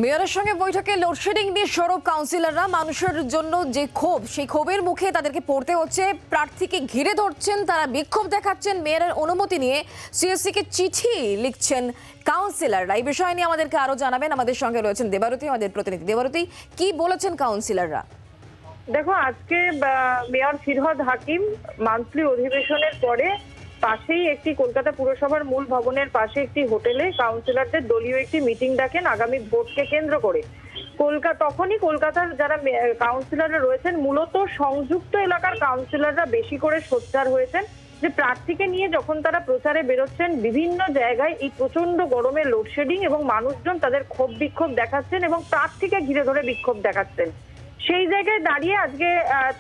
মেয়রের সঙ্গে বৈঠকে লোডশেডিং নিয়ে সরব কাউন্সিলররা। মানুষের জন্য যে ক্ষোভ, সেই ক্ষোভের মুখে তাদেরকে পড়তে হচ্ছে। প্রার্থীকে ঘিরে ধরছেন, তারা বিক্ষোভ দেখাচ্ছেন। মেয়রের অনুমতি নিয়ে সিএসসিকে চিঠি লিখছেন কাউন্সিলররা। এই বিষয় নিয়ে আমাদেরকে আরো জানাবেন আমাদের সঙ্গে রয়েছেন দেবারতী, আমাদের প্রতিনিধি। দেবারতী, কি বলেছেন কাউন্সিলররা? দেখো, আজকে মেয়র ফিরহাদ হাকিম মান্থলি অধিবেশনের পরে পাশেই একটি কলকাতা পুরসভার মূল ভবনের পাশে একটি হোটেলে কাউন্সিলরদের দলীয় একটি মিটিং ডাকেন আগামী ভোটকে কেন্দ্র করে। তখনই কলকাতার যারা কাউন্সিলররা রয়েছেন, মূলত সংযুক্ত এলাকার কাউন্সিলররা বেশি করে সোচ্চার হয়েছেন যে প্রার্থীকে নিয়ে যখন তারা প্রচারে বেরোচ্ছেন, বিভিন্ন জায়গায় এই প্রচন্ড গরমে লোডশেডিং এবং মানুষজন তাদের ক্ষোভ বিক্ষোভ দেখাচ্ছেন এবং প্রার্থীকে ঘিরে ধরে বিক্ষোভ দেখাচ্ছেন। সেই জায়গায় দাঁড়িয়ে আজকে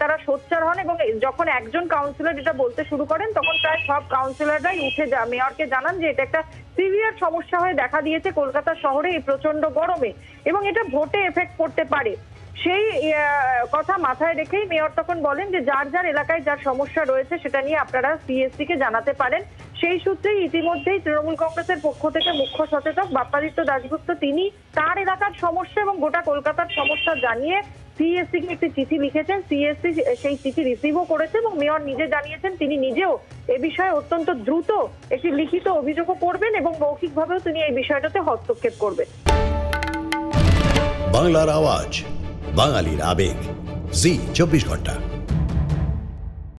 তারা সোচ্চার হন এবং যখন একজন কাউন্সিলর এটা বলতে শুরু করেন, তখন প্রায় সব কাউন্সিলররাই উঠে মেয়রকে জানান যে এটা একটা সিভিয়ার সমস্যা হয়ে দেখা দিয়েছে কলকাতা শহরে এই প্রচন্ড গরমে এবং এটা ভোটে এফেক্ট করতে পারে। সেই কথা মাথায় রেখেই মেয়র তখন বলেন যে যার যার এলাকায় যার সমস্যা রয়েছে সেটা নিয়ে আপনারা সিএসসি কে জানাতে পারেন। সেই সূত্রেই ইতিমধ্যেই তৃণমূল কংগ্রেসের পক্ষ থেকে মুখ্য সচেতক বাপ্পাদিত্য দাশগুপ্ত তিনি তার এলাকার সমস্যা এবং গোটা কলকাতার সমস্যা জানিয়ে সিএসসি কে একটি চিঠি লিখেছেন। সিএসসি সেই চিঠি রিসিভও করেছে এবং মেয়র নিজে জানিয়েছেন তিনি নিজেও এ বিষয়ে অত্যন্ত দ্রুত একটি লিখিত অভিযোগও করবেন এবং মৌখিকভাবেও তিনি এই বিষয়টাতে হস্তক্ষেপ করবেন। বাংলার আওয়াজ, বাঙালির আবেগ, জি 24 ঘন্টা।